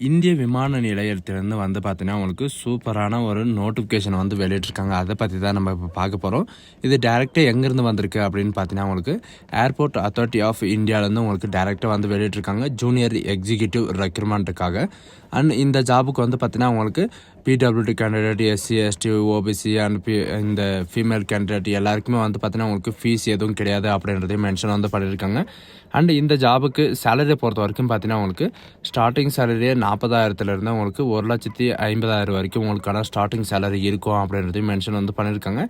இந்திய விமான நிலையத்திலிருந்து வந்து பார்த்தீங்கன்னா, உங்களுக்கு சூப்பரான ஒரு நோட்டிஃபிகேஷன் வந்து வெளியிட்டிருக்காங்க. அத பத்தி தான் நம்ம இப்ப பார்க்க போறோம். இது டைரக்ட்டா எங்கேருந்து வந்திருக்கு அப்படின்னு பார்த்தீங்கன்னா, உங்களுக்கு ஏர்போர்ட் அத்தாரிட்டி ஆஃப் இந்தியாலேருந்து உங்களுக்கு டைரக்ட்டா வந்து வெளியிட்டிருக்காங்க. Junior executive ரெக்ரூட்மெண்ட்டுக்காக. அண்ட் இந்த ஜாபுக்கு வந்து பார்த்தீங்கன்னா, உங்களுக்கு PWD candidate, SC, ST, OBC and இந்த ஃபீமேல் கேண்டிடேட் எல்லாருக்குமே வந்து பார்த்தீங்கன்னா, உங்களுக்கு ஃபீஸ் எதுவும் கிடையாது அப்படின்றதையும் மென்ஷன் வந்து பண்ணியிருக்காங்க. அண்ட் இந்த ஜாபுக்கு சேலரியை பொறுத்த வரைக்கும் பார்த்தீங்கன்னா, உங்களுக்கு ஸ்டார்டிங் சேலரியே 40,000லேருந்து உங்களுக்கு 1,50,000 வரைக்கும் உங்களுக்கான ஸ்டார்டிங் சேலரி இருக்கும் அப்படின்றதையும் மென்ஷன் வந்து பண்ணியிருக்காங்க.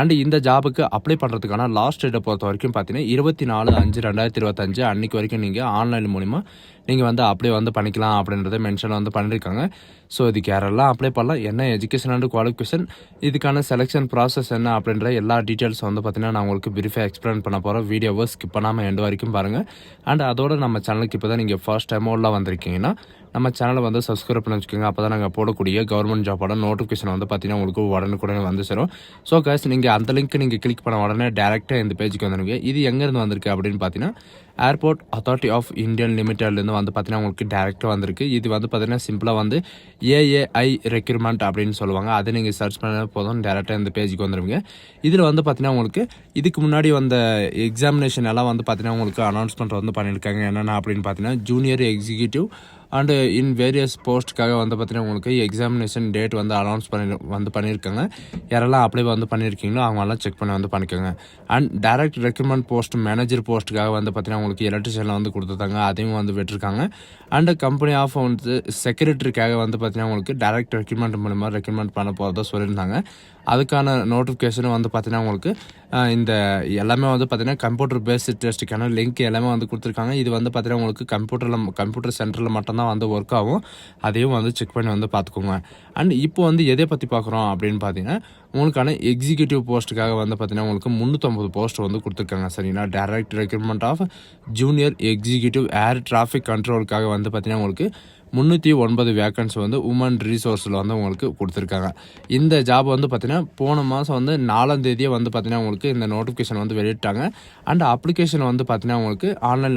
அண்ட் இந்த ஜாபுக்கு அப்ளை பண்ணுறதுக்கான லாஸ்ட் டேட்டை பொறுத்த வரைக்கும் பார்த்தீங்கன்னா 24/5/2025 அன்றைக்கு வரைக்கும் நீங்கள் ஆன்லைன் மூலிமா நீங்கள் வந்து அப்ளை வந்து பண்ணிக்கலாம் அப்படின்றத மென்ஷன் வந்து பண்ணியிருக்காங்க. ஸோ இதுக்கு யாரெல்லாம் அப்ளை பண்ணலாம், என்ன எஜுகேஷன் அண்ட் குவாலிஃபிகேஷன், இதுக்கான செலெக்ஷன் ப்ராசஸ் என்ன அப்படின்ற எல்லா டீட்டெயில்ஸ் வந்து பார்த்தீங்கன்னா நான் உங்களுக்கு பிரீஃபாக எக்ஸ்பிளைன் பண்ண போகிறேன். வீடியோவை ஸ்கிப் பண்ணாமல் எண்டு வரைக்கும் பாருங்கள். அண்ட் அதோட நம்ம சேனலுக்கு இப்போ தான் நீங்கள் ஃபர்ஸ்ட் டைம் உள்ள வந்திருக்கீங்கன்னா நம்ம சேனலை வந்து சப்ஸ்கிரைப் பண்ணி வச்சுக்கோங்க. அப்போ தான் நாங்கள் போடக்கூடிய கவர்மெண்ட் ஜாபோட நோட்டிஃபிகேஷன் வந்து பார்த்தீங்கன்னா உங்களுக்கு உடனுக்குடனே வந்து சேரும். ஸோ கைஸ், நீங்கள் அந்த லிங்க் நீங்கள் கிளிக் பண்ண உடனே டேரெக்டாக இந்த பேஜுக்கு வந்துடுங்க. இது எங்கேருந்து வந்திருக்கு அப்படின்னு பார்த்தீங்கன்னா, ஏர்போர்ட் அத்தாரிட்டி ஆஃப் இந்தியன் லிமிடெட்லேருந்து வந்து பார்த்தீங்கன்னா உங்களுக்கு டேரெக்டாக வந்திருக்கு. இது வந்து பார்த்தீங்கன்னா சிம்பிளாக வந்து ஏஏஐ ரெக்ரூட்மெண்ட் அப்படின்னு சொல்லுவாங்க. அதை நீங்கள் சர்ச் பண்ண போதும் டேரெக்டாக இந்த பேஜுக்கு வந்துடுவீங்க. இதில் வந்து பார்த்தீங்கன்னா உங்களுக்கு இதுக்கு முன்னாடி வந்த எக்ஸாமினேஷன் எல்லாம் வந்து பார்த்தீங்கன்னா உங்களுக்கு அனௌன்ஸ்மெண்ட் வந்து பண்ணியிருக்காங்க. என்னென்ன அப்படின்னு பார்த்தீங்கன்னா, junior executive and in various போஸ்ட்டுக்காக வந்து பார்த்தீங்கன்னா உங்களுக்கு எக்ஸாமினேஷன் டேட் வந்து அனௌன்ஸ் பண்ணியிருக்காங்க. யாரெல்லாம் அப்ளை வந்து பண்ணியிருக்கீங்களோ அவங்கெல்லாம் செக் பண்ணி வந்து பண்ணிக்கோங்க. And direct recruitment post manager போஸ்ட்டுக்காக வந்து பார்த்தீங்கன்னா உங்களுக்கு எலக்ட்ரிஷியனில் வந்து கொடுத்துருக்காங்க. அதையும் வந்து விட்டுருக்காங்க. அண்டு கம்பெனி ஆஃப் வந்து செக்ரட்டரிக்காக வந்து பார்த்தீங்கன்னா உங்களுக்கு டைரக்ட் ரெக்ரூட்மெண்ட் மூலமா ரெக்ரூட்மெண்ட் பண்ண போகிறதா சொல்லியிருந்தாங்க. அதுக்கான நோட்டிஃபிகேஷனும் வந்து பார்த்தீங்கன்னா உங்களுக்கு இந்த எல்லாமே வந்து பார்த்தீங்கன்னா கம்ப்யூட்டர் பேஸ்டு டெஸ்ட்டுக்கான லிங்க் எல்லாமே வந்து கொடுத்துருக்காங்க. இது வந்து பார்த்தீங்கன்னா உங்களுக்கு கம்ப்யூட்டர் சென்டரில் மட்டும்தான் வந்து ஒர்க் ஆகும். அதையும் வந்து செக் பண்ணி வந்து பார்த்துக்கோங்க. அண்ட் இப்போ வந்து எதை பற்றி பார்க்குறோம் அப்படின்னு பார்த்தீங்கன்னா, உங்களுக்கான எக்ஸிக்யூட்டிவ் போஸ்ட்டுக்காக வந்து பார்த்தீங்கன்னா உங்களுக்கு 350 போஸ்ட் வந்து கொடுத்துருக்காங்க. சரிங்களா, direct recruitment of junior executive air traffic கண்ட்ரோலுக்காக வந்து பார்த்தீங்கன்னா உங்களுக்கு 309 வேக்கன்சி வந்து உமன் ரிசோர்ஸில் வந்து உங்களுக்கு கொடுத்துருக்காங்க. இந்த ஜாப் வந்து பார்த்தீங்கன்னா போன மாதம் வந்து 4ஆம் தேதியே வந்து பார்த்தீங்கன்னா உங்களுக்கு இந்த நோட்டிஃபிகேஷன் வந்து வெளியிட்டாங்க. அண்ட் அப்ளிகேஷன் வந்து பார்த்தீங்கன்னா உங்களுக்கு ஆன்லைன்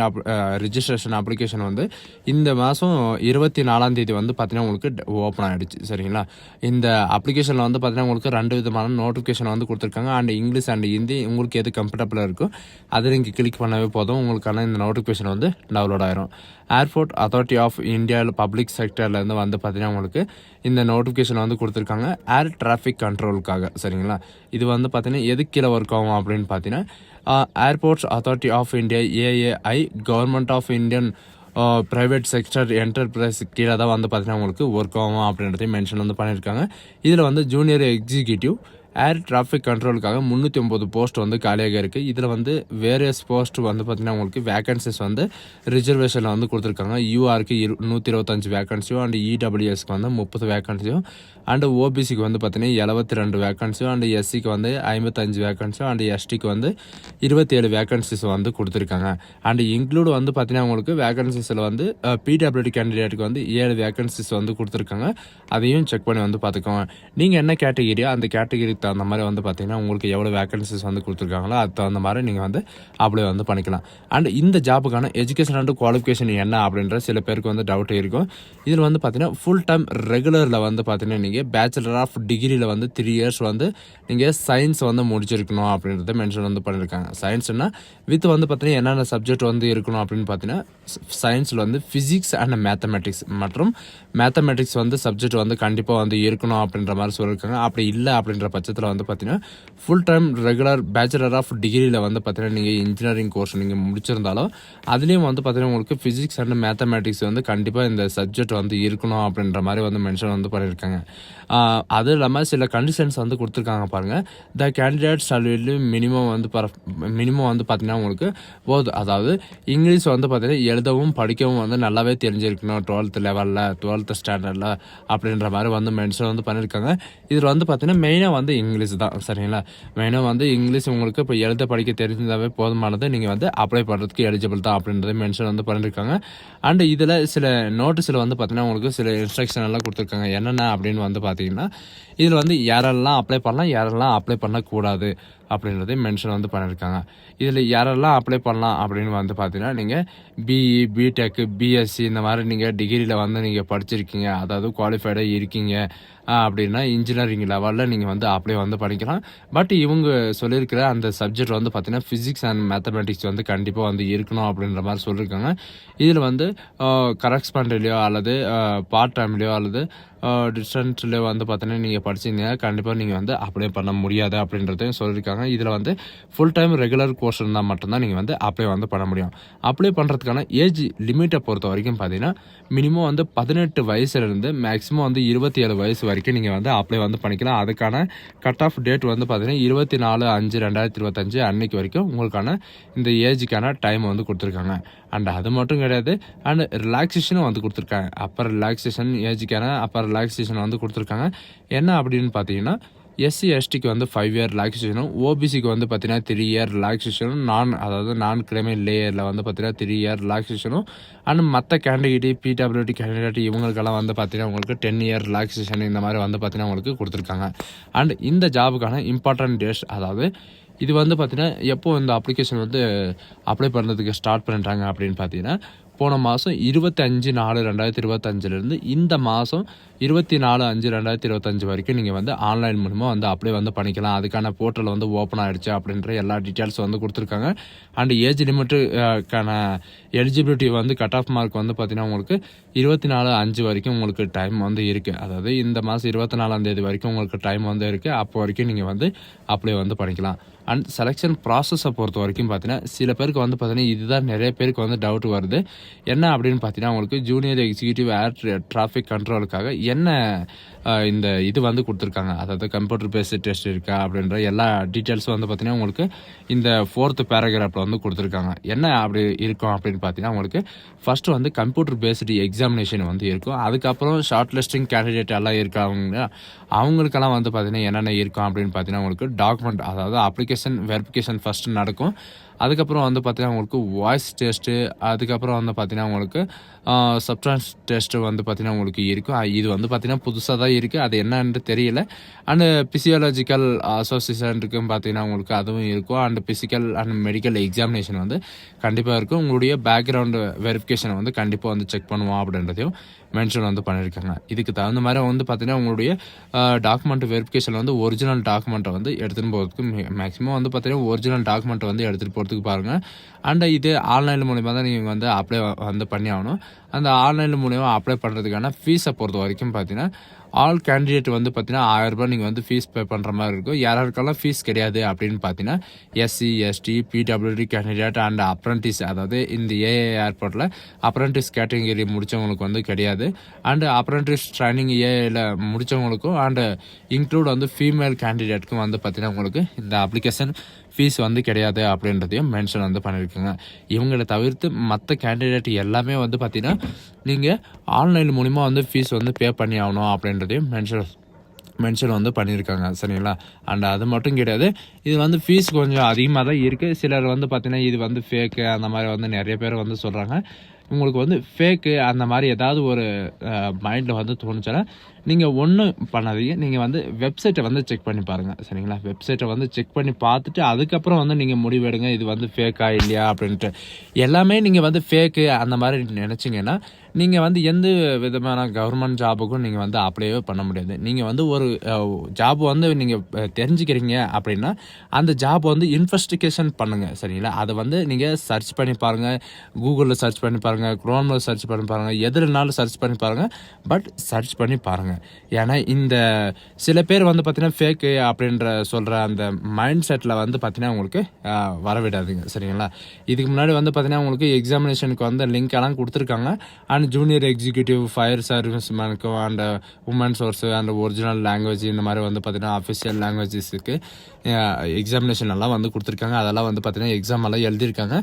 ரிஜிஸ்ட்ரேஷன் அப்ளிகேஷன் வந்து இந்த மாதம் 24ஆம் தேதி வந்து பார்த்தீங்கன்னா உங்களுக்கு ஓப்பன் ஆகிடுச்சு. சரிங்களா, இந்த அப்ளிகேஷனில் வந்து பார்த்தீங்கன்னா உங்களுக்கு 2 விதமான நோட்டிஃபிகேஷன் வந்து கொடுத்துருக்காங்க. அண்ட் இங்கிலீஷ் அண்ட் ஹிந்தி உங்களுக்கு எது கம்ஃபர்டபுளாக இருக்கும் அதை நீங்கள் கிளிக் பண்ணவே போதும், உங்களுக்கான இந்த நோட்டிஃபிகேஷன் வந்து டவுன்லோட் ஆயிரும். Airport authority of India public செக்டர்லேருந்து வந்து பார்த்தீங்கன்னா உங்களுக்கு இந்த நோட்டிஃபிகேஷன் வந்து கொடுத்துருக்காங்க ஏர் டிராஃபிக் கண்ட்ரோலுக்காக. சரிங்களா, இது வந்து பார்த்தீங்கன்னா எது கீழே ஒர்க் ஆகும் அப்படின்னு பார்த்தீங்கன்னா, airports authority of India AAI government of Indian private sector enterprise கீழே தான் வந்து பார்த்தீங்கன்னா உங்களுக்கு ஒர்க் ஆகும் அப்படின்றதையும் மென்ஷன் வந்து பண்ணியிருக்காங்க. இதில் வந்து ஜூனியர் எக்ஸிக்யூட்டிவ் ஏர் டிராஃபிக் கண்ட்ரோலுக்காக 309 போஸ்ட் வந்து காலியாக இருக்குது. இதில் வந்து வேரியஸ் போஸ்ட் வந்து பார்த்திங்கன்னா உங்களுக்கு வேகன்சிஸ் வந்து ரிசர்வேஷனில் வந்து கொடுத்துருக்காங்க. யூஆருக்கு 125 வேகன்சியும் அண்ட் இடபிள்யூஎஸ்க்கு வந்து 30 வேகன்சியும் அண்டு ஓபிசிக்கு வந்து பார்த்தீங்கன்னா 72 வேகன்சியும் அண்டு எஸ்சிக்கு வந்து 55 வேகன்சியும் அண்டு எஸ்டிக்கு வந்து 27 வேகன்சிஸ் வந்து கொடுத்துருக்காங்க. அண்டு இன்க்ளூட் வந்து பார்த்தீங்கன்னா உங்களுக்கு வேகன்சிஸில் வந்து பிடபிள்யூடி கேண்டிடேட்டுக்கு வந்து 7 வேகன்சிஸ் வந்து கொடுத்துருக்காங்க. அதையும் செக் பண்ணி வந்து பார்த்துக்கோங்க. நீங்கள் என்ன கேட்டகிரியோ அந்த கேட்டகிரிக்கு தகுந்த மாதிரி வந்து பார்த்தீங்கன்னா உங்களுக்கு எவ்வளோ வேகன்சிஸ் வந்து கொடுத்துருக்காங்களோ அது தகுந்த மாதிரி நீங்கள் வந்து அப்ளை வந்து பண்ணிக்கலாம். அண்ட் இந்த ஜாபுக்கான எஜுகேஷன் அண்ட் குவாலிஃபிகேஷன் என்ன அப்படின்ற சில பேருக்கு வந்து டவுட் இருக்கும். இதில் வந்து பார்த்தீங்கன்னா ஃபுல் டைம் ரெகுலரில் வந்து பார்த்தீங்கன்னா நீங்கள் பேச்சுலர் ஆஃப் டிகிரியில் வந்து 3 இயர்ஸ் வந்து நீங்கள் சயின்ஸ் வந்து முடிச்சிருக்கணும் அப்படின்றத மென்ஷன் வந்து பண்ணியிருக்காங்க. சயின்ஸ்னா வித் வந்து பார்த்தீங்கன்னா என்னென்ன சப்ஜெக்ட் வந்து இருக்கணும் அப்படின்னு பார்த்தீங்கன்னா, சயின்ஸில் வந்து ஃபிசிக்ஸ் அண்ட் மேத்தமெட்டிக்ஸ் மற்றும் மேத்தமெட்டிக்ஸ் வந்து சப்ஜெக்ட் வந்து கண்டிப்பாக வந்து இருக்கணும் அப்படின்ற மாதிரி சொல்லியிருக்காங்க. அப்படி இல்லை அப்படின்ற பட்சத்தில் வந்து பார்த்தீங்கன்னா full time regular bachelor of டிகிரியில் வந்து பார்த்தீங்கன்னா நீங்கள் இன்ஜினியரிங் கோர்ஸ் நீங்கள் முடிச்சிருந்தாலும் அதுலேயும் வந்து பார்த்தீங்கன்னா உங்களுக்கு ஃபிசிக்ஸ் அண்ட் மேத்தமெட்டிக்ஸ் வந்து கண்டிப்பாக இந்த சப்ஜெக்ட் வந்து இருக்கணும் அப்படின்ற மாதிரி வந்து மென்ஷன் வந்து பண்ணியிருக்காங்க. அது இல்லாமல் சில கண்டிஷன்ஸ் வந்து கொடுத்துருக்காங்க பாருங்கள். த கேண்டிடேட் சல்யூட்லி மினிமம் வந்து பார்த்தீங்கன்னா உங்களுக்கு போது, அதாவது இங்கிலீஷ் வந்து பார்த்தீங்கன்னா எழுதவும் படிக்கவும் வந்து நல்லாவே தெரிஞ்சிருக்கணும் 12th லெவலில் 12th ஸ்டாண்டர்டில் அப்படின்ற மாதிரி வந்து மென்ஷன் வந்து பண்ணியிருக்காங்க. இதில் வந்து பார்த்தீங்கன்னா மெயினாக வந்து இங்கிலீஷ் தான். சரிங்களா, மெயினாக வந்து இங்கிலீஷ் உங்களுக்கு இப்போ எழுத படிக்க தெரிஞ்சிருந்தாவே போதுமானது, நீங்கள் வந்து அப்ளை பண்ணுறதுக்கு எலிஜிபிள் தான் அப்படின்றத மென்ஷன் வந்து பண்ணியிருக்காங்க. அண்ட் இதில் சில நோட்டீஸில் வந்து பார்த்தீங்கன்னா உங்களுக்கு சில இன்ஸ்ட்ரக்ஷன் எல்லாம் கொடுத்துருக்காங்க. என்னென்ன அப்படின்னு வந்து பார்த்தீங்கன்னா, இதில் வந்து யாரெல்லாம் அப்ளை பண்ணலாம் யாரெல்லாம் அப்ளை பண்ணக்கூடாது அப்படின்றதையும் மென்ஷன் வந்து பண்ணியிருக்காங்க. இதில் யாரெல்லாம் அப்ளை பண்ணலாம் அப்படின்னு வந்து பார்த்தீங்கன்னா, நீங்கள் பிஇ, பிடெக், பிஎஸ்சி இந்த மாதிரி நீங்கள் டிகிரியில் வந்து நீங்கள் படிச்சிருக்கீங்க, அதாவது குவாலிஃபைடாக இருக்கீங்க அப்படின்னா இன்ஜினியரிங் லெவலில் நீங்கள் வந்து அப்ளை வந்து பண்ணிக்கலாம். பட் இவங்க சொல்லியிருக்கிற அந்த சப்ஜெக்ட் வந்து பார்த்தீங்கன்னா ஃபிசிக்ஸ் அண்ட் மேத்தமெட்டிக்ஸ் வந்து கண்டிப்பாக வந்து இருக்கணும் அப்படின்ற மாதிரி சொல்லியிருக்காங்க. இதில் வந்து கரஸ்பாண்ட்லேயோ அல்லது பார்ட் டைம்லேயோ அல்லது டிஸ்டன்ஸ்லேயோ வந்து பார்த்தீங்கன்னா நீங்கள் படிச்சிருந்தீங்கன்னா கண்டிப்பாக நீங்கள் வந்து அப்ளை பண்ண முடியாது அப்படின்றதையும் சொல்லியிருக்காங்க. இதில் வந்து ஃபுல் டைம் ரெகுலர் கோர்ஸ் இருந்தால் மட்டும்தான் நீங்கள் வந்து அப்ளை வந்து பண்ண முடியும். அப்ளை பண்ணுறதுக்கான ஏஜ் லிமிட்டை பொறுத்த வரைக்கும் பார்த்தீங்கன்னா மினிமம் வந்து 18 வயசுலேருந்து மேக்ஸிமம் வந்து 27 வயசு வரைக்கும் நீங்கள் வந்து அப்ளை வந்து பண்ணிக்கலாம். அதுக்கான கட் ஆஃப் டேட் வந்து பார்த்தீங்கன்னா 24/5/2025 அன்னைக்கு வரைக்கும் உங்களுக்கான இந்த ஏஜுக்கான டைம் வந்து கொடுத்துருக்காங்க. அண்ட் அது மட்டும் கிடையாது, அண்ட் ரிலாக்ஸேஷனும் வந்து கொடுத்துருக்காங்க. அப்பர் ரிலாக்ஸேஷன் ஏஜுக்கான அப்பர் ரிலாக்ஸேஷன் வந்து கொடுத்துருக்காங்க. என்ன அப்படின்னு பார்த்தீங்கன்னா எஸ்சி எஸ்டிக்கு வந்து 5 இயர் ரிலாக்ஸேஷனும், ஓபிசிக்கு வந்து பார்த்தீங்கன்னா 3 இயர் ரிலாக்ஸேஷனும், அதாவது நான் கிரிமினல் லேயரில் வந்து பார்த்தீங்கன்னா 3 இயர் ரிலாக்ஸேஷனும், அண்ட் மற்ற கேண்டிடேட் பிடபிள்யூடி கேண்டிடேட் இவங்களுக்கெல்லாம் வந்து பார்த்தீங்கன்னா உங்களுக்கு 10 இயர் ரிலாக்ஸேஷன் இந்த மாதிரி வந்து பார்த்தீங்கன்னா உங்களுக்கு கொடுத்துருக்காங்க. அண்ட் இந்த ஜாபுக்கான இம்பார்ட்டன்ட் டேட்ஸ், அதாவது இது வந்து பார்த்தீங்கன்னா எப்போ இந்த அப்ளிகேஷன் வந்து அப்ளை பண்ணுறதுக்கு ஸ்டார்ட் பண்ணுறாங்க அப்படின்னு பார்த்தீங்கன்னா போன மாதம் 25/4/2025 இந்த மாதம் 24/5/2025 வரைக்கும் நீங்கள் வந்து ஆன்லைன் மூலமாக வந்து அப்ளை வந்து பண்ணிக்கலாம். அதுக்கான போர்ட்டல் வந்து ஓப்பன் ஆகிடுச்சு அப்படின்ற எல்லா டீட்டெயில்ஸ் வந்து கொடுத்துருக்காங்க. அண்ட் ஏஜ் லிமிட்டுக்கான எலிஜிபிலிட்டி வந்து கட் ஆஃப் மார்க் வந்து பார்த்தீங்கன்னா உங்களுக்கு 24/5 வரைக்கும் உங்களுக்கு டைம் வந்து இருக்குது. அதாவது இந்த மாதம் 24ஆம் தேதி வரைக்கும் உங்களுக்கு டைம் வந்து இருக்குது. அப்போ வரைக்கும் நீங்கள் வந்து அப்ளை வந்து பண்ணிக்கலாம். அண்ட் செலெக்ஷன் ப்ராசஸை பொறுத்த வரைக்கும் பார்த்தீங்கன்னா சில பேருக்கு வந்து பார்த்தீங்கன்னா இதுதான் நிறைய பேருக்கு வந்து டவுட் வருது. என்ன அப்படின்னு பார்த்தீங்கன்னா உங்களுக்கு ஜூனியர் எக்ஸிக்யூட்டிவ் ஏர் டிராஃபிக் கண்ட்ரோலுக்காக என்ன இந்த இது வந்து கொடுத்துருக்காங்க, அதாவது கம்ப்யூட்டர் பேஸ்டு டெஸ்ட் இருக்கா அப்படின்ற எல்லா டீட்டெயில்ஸும் வந்து பார்த்தீங்கன்னா உங்களுக்கு இந்த 4th பேராகிராஃபில் வந்து கொடுத்துருக்காங்க. என்ன அப்படி இருக்கும் அப்படின்னு பார்த்தீங்கன்னா உங்களுக்கு ஃபஸ்ட்டு வந்து கம்ப்யூட்டர் பேஸ்டு எக்ஸாமினேஷன் வந்து இருக்கும். அதுக்கப்புறம் ஷார்ட் லிஸ்டிங் கேண்டிடேட் எல்லாம் இருக்காங்க, அவங்களுக்கெல்லாம் வந்து பார்த்தீங்கன்னா என்னென்ன இருக்கும் அப்படின்னு பார்த்தீங்கன்னா உங்களுக்கு டாக்குமெண்ட், அதாவது அப்ளிகேஷன் வெரிஃபிகேஷன் ஃபஸ்ட்டு நடக்கும். அதுக்கப்புறம் வந்து பார்த்தீங்கன்னா உங்களுக்கு வாய்ஸ் டெஸ்ட்டு, அதுக்கப்புறம் வந்து பார்த்தீங்கன்னா உங்களுக்கு சப்ஸ்டான்ஸ் டெஸ்ட்டு வந்து பார்த்தீங்கன்னா உங்களுக்கு இருக்கும். இது வந்து பார்த்தீங்கன்னா புதுசாக தான் இருக்குது, அது என்னன்னு தெரியல. அண்டு பிசியாலஜிக்கல் அசோசியேஷன் இருக்குன்னு பார்த்தீங்கன்னா உங்களுக்கு அதுவும் இருக்கும். And physical and medical examination வந்து கண்டிப்பாக இருக்கும். உங்களுடைய பேக்ரவுண்டு வெரிஃபிகேஷனை வந்து கண்டிப்பாக வந்து செக் பண்ணுவோம் அப்படின்றதையும் மென்ஷன் வந்து பண்ணியிருக்காங்க. இதுக்கு தகுந்த மாதிரி வந்து பார்த்தீங்கன்னா உங்களுடைய டாக்குமெண்ட் வெரிஃபிகேஷன் வந்து ஒரிஜினல் டாக்குமெண்ட்டை வந்து எடுத்துகிட்டு போகிறதுக்கு மேக்ஸிமம் வந்து பார்த்தீங்கன்னா ஒரிஜினல் டாக்குமெண்ட்டை வந்து எடுத்துகிட்டு போகிறதுக்கு பாருங்கள். அண்ட் இது ஆன்லைன் மூலிமா தான் நீங்கள் வந்து அப்ளை வந்து பண்ணி ஆகணும். அந்த ஆன்லைன் மூலிமா அப்ளை பண்ணுறதுக்கான ஃபீஸை பொறுத்த வரைக்கும் பார்த்தீங்கன்னா ஆல் கேண்டிடேட் வந்து பார்த்தீங்கன்னா 1000 ரூபாய் நீங்கள் வந்து ஃபீஸ் பே பண்ணுற மாதிரி இருக்கும். யாருக்கெல்லாம் ஃபீஸ் கிடையாது அப்படின்னு பார்த்தீங்கன்னா SC ST PWD candidate and apprentice, அதாவது இந்த ஏஏ ஏர்போர்ட்டில் அப்ரண்டிஸ் கேட்டகரி முடித்தவங்களுக்கு வந்து கிடையாது. அண்டு அப்ரண்டிஸ் ட்ரைனிங் ஏஏல முடித்தவங்களுக்கும் அண்டு இன்க்ளூட் வந்து ஃபீமேல் கேண்டிடேட்டுக்கும் வந்து பார்த்தீங்கன்னா உங்களுக்கு இந்த அப்ளிகேஷன் ஃபீஸ் வந்து கிடையாது அப்படின்றதையும் மென்ஷன் வந்து பண்ணியிருக்காங்க. இவங்களை தவிர்த்து மற்ற கேண்டிடேட் எல்லாமே வந்து பார்த்தீங்கன்னா நீங்கள் ஆன்லைன் மூலிமா வந்து ஃபீஸ் வந்து பே பண்ணி ஆகணும் அப்படின்றதையும் மென்ஷன் வந்து பண்ணியிருக்காங்க. சரிங்களா? அண்ட் அது மட்டும் கிடையாது, இது வந்து ஃபீஸ் கொஞ்சம் அதிகமாக தான் இருக்குது. சிலர் வந்து பார்த்தீங்கன்னா இது வந்து ஃபேக்கு அந்த மாதிரி வந்து நிறைய பேர் வந்து சொல்கிறாங்க. உங்களுக்கு வந்து ஃபேக்கு அந்த மாதிரி ஏதாவது ஒரு மைண்டில் வந்து தோணுச்சுன்னா நீங்கள் ஒன்றும் பண்ணாதீங்க, நீங்கள் வந்து வெப்சைட்டை வந்து செக் பண்ணி பாருங்கள். சரிங்களா? வெப்சைட்டை வந்து செக் பண்ணி பார்த்துட்டு அதுக்கப்புறம் வந்து நீங்கள் முடிவெடுங்க இது வந்து ஃபேக்கா இல்லையா அப்படின்ட்டு. எல்லாமே நீங்கள் வந்து ஃபேக்கு அந்த மாதிரி நினச்சிங்கன்னா நீங்கள் வந்து எந்த விதமான கவர்மெண்ட் ஜாபுக்கும் நீங்கள் வந்து அப்ளைவே பண்ண முடியாது. நீங்கள் வந்து ஒரு ஜாப் வந்து நீங்கள் தெரிஞ்சுக்கிறீங்க அப்படின்னா அந்த ஜாப் வந்து இன்வெஸ்டிகேஷன் பண்ணுங்கள். சரிங்களா? அதை வந்து நீங்கள் சர்ச் பண்ணி பாருங்கள், கூகுளில் சர்ச் பண்ணி பாருங்கள், குரோமில் சர்ச் பண்ணி பாருங்கள், எதுனாலும் சர்ச் பண்ணி பாருங்கள். பட் சர்ச் பண்ணி பாருங்கள். ஏன்னா இந்த சில பேர் வந்து பார்த்தீங்கன்னா ஃபேக்கு அப்படின்ற சொல்கிற அந்த மைண்ட் செட்டில் வந்து பார்த்தீங்கன்னா உங்களுக்கு வரவிடாதுங்க. சரிங்களா? இதுக்கு முன்னாடி வந்து பார்த்தீங்கன்னா உங்களுக்கு எக்ஸாமினேஷனுக்கு வந்து லிங்க் எல்லாம் கொடுத்துருக்காங்க. And junior executive fire service மேனுக்கும் and woman source and original language இந்த மாதிரி வந்து பார்த்தீங்கன்னா அஃபிஷியல் லாங்குவேஜஸ்க்கு எக்ஸாமினேஷன் எல்லாம் வந்து கொடுத்துருக்காங்க. அதெல்லாம் வந்து பார்த்தீங்கன்னா எக்ஸாம் எல்லாம் எழுதியிருக்காங்க.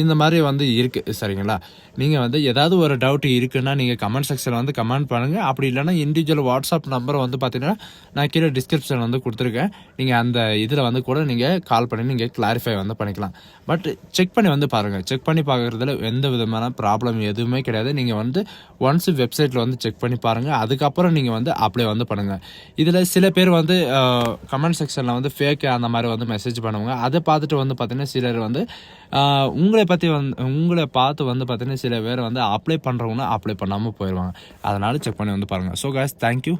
இந்த மாதிரி வந்து இருக்குது. சரிங்களா? நீங்கள் வந்து ஏதாவது ஒரு டவுட் இருக்குன்னா நீங்கள் கமெண்ட் செக்ஷனில் வந்து கமெண்ட் பண்ணுங்கள். அப்படி இல்லைன்னா இண்டிவிஜுவல் வாட்ஸ்அப் நம்பரை வந்து பார்த்தீங்கன்னா நான் கீழே டிஸ்கிரிப்ஷன் வந்து கொடுத்துருக்கேன். நீங்கள் அந்த இதில் வந்து கூட நீங்கள் கால் பண்ணி நீங்கள் கிளாரிஃபை வந்து பண்ணிக்கலாம். பட் செக் பண்ணி வந்து பாருங்கள். செக் பண்ணி பார்க்குறதுல எந்த விதமான ப்ராப்ளம் எதுவுமே கிடையாது. நீங்கள் வந்து ஒன்ஸ் வெப்சைட்டில் வந்து செக் பண்ணி பாருங்கள். அதுக்கப்புறம் நீங்கள் வந்து அப்ளை வந்து பண்ணுங்கள். இதில் சில பேர் வந்து கமெண்ட் செக்ஷனில் வந்து ஃபேக்கு அந்த மாதிரி வந்து மெசேஜ் பண்ணுவாங்க. அதை பார்த்துட்டு வந்து பார்த்தீங்கன்னா சிலர் வந்து உங்களை பார்த்து வந்து பார்த்தீங்கன்னா சில பேர் வந்து அப்ளை பண்ணுறவங்கன்னா அப்ளை பண்ணாமல் போயிடுவாங்க. அதனால் செக் பண்ணி வந்து பாருங்கள். So guys, thank you.